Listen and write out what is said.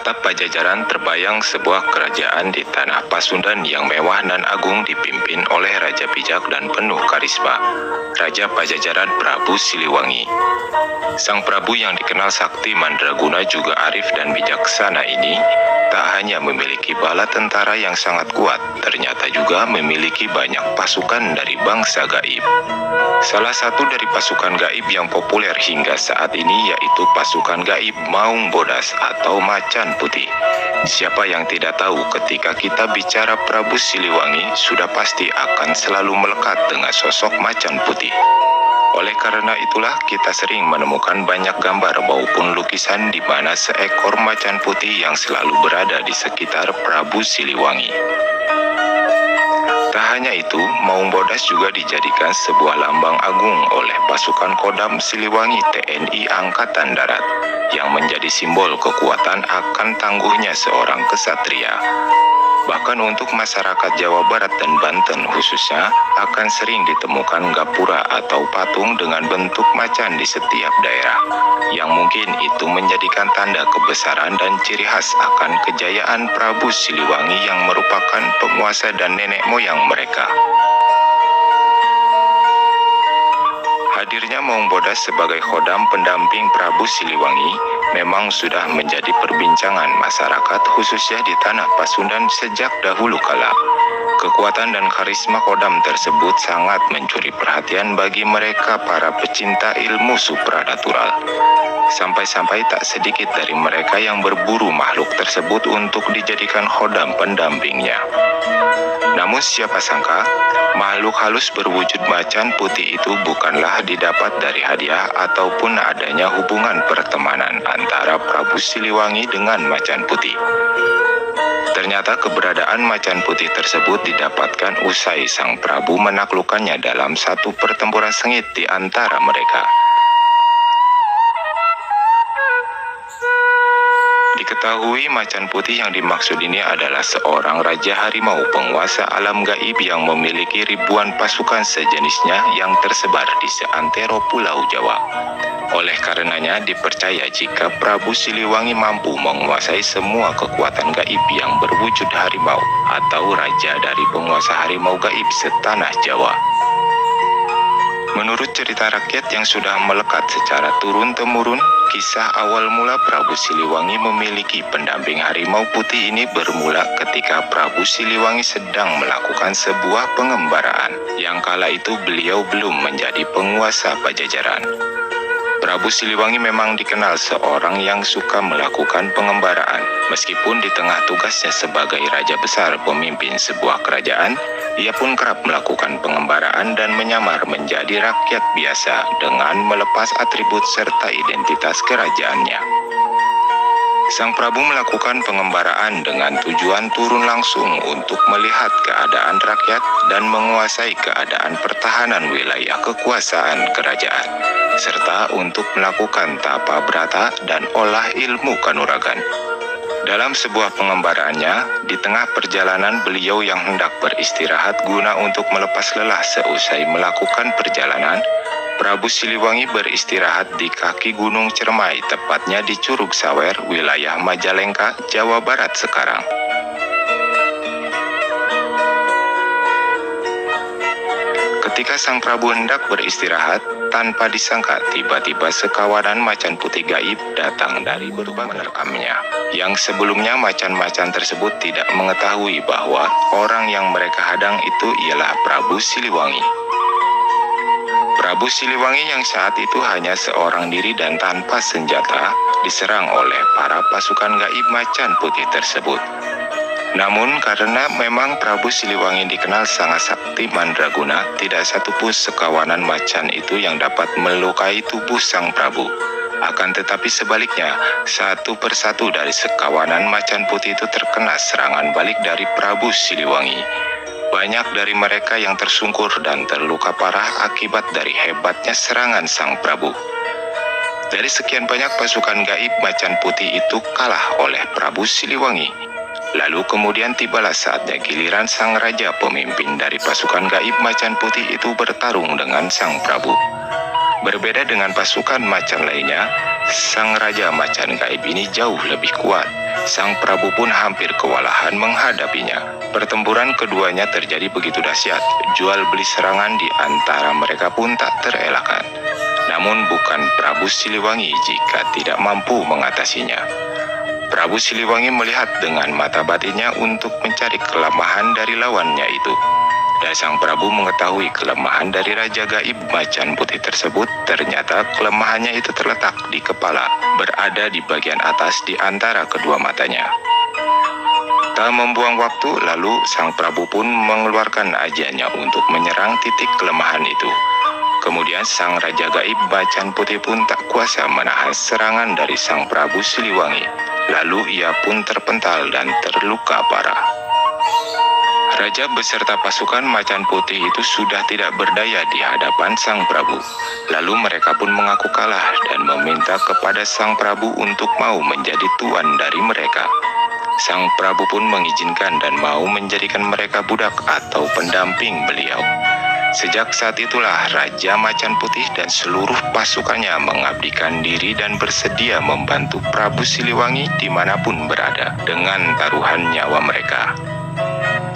atap Pajajaran terbayang sebuah kerajaan di tanah Pasundan yang mewah dan agung dipimpin oleh raja bijak dan penuh karisma, Raja Pajajaran Prabu Siliwangi. Sang Prabu yang dikenal sakti mandraguna juga arif dan bijaksana ini tak hanya memiliki bala tentara yang sangat kuat, ternyata juga memiliki banyak pasukan dari bangsa gaib. Salah satu dari pasukan gaib yang populer hingga saat ini yaitu pasukan gaib Maung Bodas atau Macan Putih. Siapa yang tidak tahu ketika kita bicara Prabu Siliwangi sudah pasti akan selalu melekat dengan sosok Macan Putih. Oleh karena itulah kita sering menemukan banyak gambar maupun lukisan di mana seekor macan putih yang selalu berada di sekitar Prabu Siliwangi. Tak hanya itu, Maung Bodas juga dijadikan sebuah lambang agung oleh pasukan Kodam Siliwangi TNI Angkatan Darat yang menjadi simbol kekuatan akan tangguhnya seorang kesatria. Bahkan untuk masyarakat Jawa Barat dan Banten khususnya, akan sering ditemukan gapura atau patung dengan bentuk macan di setiap daerah, yang mungkin itu menjadikan tanda kebesaran dan ciri khas akan kejayaan Prabu Siliwangi yang merupakan penguasa dan nenek moyang mereka. Hadirnya Maung Bodas sebagai khodam pendamping Prabu Siliwangi memang sudah menjadi perbincangan masyarakat khususnya di tanah Pasundan sejak dahulu kala. Kekuatan dan karisma khodam tersebut sangat mencuri perhatian bagi mereka para pecinta ilmu supranatural. Sampai-sampai tak sedikit dari mereka yang berburu makhluk tersebut untuk dijadikan khodam pendampingnya. Namun siapa sangka, makhluk halus berwujud macan putih itu bukanlah didapat dari hadiah ataupun adanya hubungan pertemanan antara Prabu Siliwangi dengan macan putih. Ternyata keberadaan macan putih tersebut didapatkan usai sang Prabu menaklukkannya dalam satu pertempuran sengit di antara mereka. Diketahui macan putih yang dimaksud ini adalah seorang raja harimau penguasa alam gaib yang memiliki ribuan pasukan sejenisnya yang tersebar di seantero Pulau Jawa. Oleh karenanya dipercaya jika Prabu Siliwangi mampu menguasai semua kekuatan gaib yang berwujud harimau atau raja dari penguasa harimau gaib setanah Jawa. Menurut cerita rakyat yang sudah melekat secara turun-temurun, kisah awal mula Prabu Siliwangi memiliki pendamping harimau putih ini bermula ketika Prabu Siliwangi sedang melakukan sebuah pengembaraan, yang kala itu beliau belum menjadi penguasa Pajajaran. Prabu Siliwangi memang dikenal seorang yang suka melakukan pengembaraan. Meskipun di tengah tugasnya sebagai raja besar pemimpin sebuah kerajaan, ia pun kerap melakukan pengembaraan dan menyamar menjadi rakyat biasa dengan melepas atribut serta identitas kerajaannya. Sang Prabu melakukan pengembaraan dengan tujuan turun langsung untuk melihat keadaan rakyat dan menguasai keadaan pertahanan wilayah kekuasaan kerajaan, serta untuk melakukan tapa brata dan olah ilmu kanuragan. Dalam sebuah pengembaraannya, di tengah perjalanan beliau yang hendak beristirahat guna untuk melepas lelah seusai melakukan perjalanan, Prabu Siliwangi beristirahat di kaki Gunung Cermai, tepatnya di Curug Sawer, wilayah Majalengka, Jawa Barat sekarang. Ketika sang Prabu hendak beristirahat, tanpa disangka tiba-tiba sekawanan macan putih gaib datang dari berupa merekamnya. Yang sebelumnya macan-macan tersebut tidak mengetahui bahwa orang yang mereka hadang itu ialah Prabu Siliwangi. Prabu Siliwangi yang saat itu hanya seorang diri dan tanpa senjata, diserang oleh para pasukan gaib macan putih tersebut. Namun karena memang Prabu Siliwangi dikenal sangat sakti mandraguna, tidak satupun sekawanan macan itu yang dapat melukai tubuh sang Prabu. Akan tetapi sebaliknya, satu persatu dari sekawanan macan putih itu terkena serangan balik dari Prabu Siliwangi. Banyak dari mereka yang tersungkur dan terluka parah akibat dari hebatnya serangan sang Prabu. Dari sekian banyak pasukan gaib macan putih itu kalah oleh Prabu Siliwangi. Lalu kemudian tibalah saatnya giliran sang raja pemimpin dari pasukan gaib macan putih itu bertarung dengan sang Prabu. Berbeda dengan pasukan macan lainnya, sang raja macan gaib ini jauh lebih kuat. Sang Prabu pun hampir kewalahan menghadapinya. Pertempuran keduanya terjadi begitu dahsyat, jual beli serangan di antara mereka pun tak terelakkan. Namun bukan Prabu Siliwangi jika tidak mampu mengatasinya. Prabu Siliwangi melihat dengan mata batinnya untuk mencari kelemahan dari lawannya itu. Dan Sang Prabu mengetahui kelemahan dari Raja Gaib Macan Putih tersebut. Ternyata kelemahannya itu terletak di kepala, berada di bagian atas di antara kedua matanya. Tak membuang waktu, lalu Sang Prabu pun mengeluarkan ajiannya untuk menyerang titik kelemahan itu. Kemudian Sang Raja Gaib Macan Putih pun tak kuasa menahan serangan dari Sang Prabu Siliwangi. Lalu ia pun terpental dan terluka parah. Raja beserta pasukan Macan Putih itu sudah tidak berdaya di hadapan Sang Prabu. Lalu mereka pun mengaku kalah dan meminta kepada Sang Prabu untuk mau menjadi tuan dari mereka. Sang Prabu pun mengizinkan dan mau menjadikan mereka budak atau pendamping beliau. Sejak saat itulah Raja Macan Putih dan seluruh pasukannya mengabdikan diri dan bersedia membantu Prabu Siliwangi dimanapun berada dengan taruhan nyawa mereka.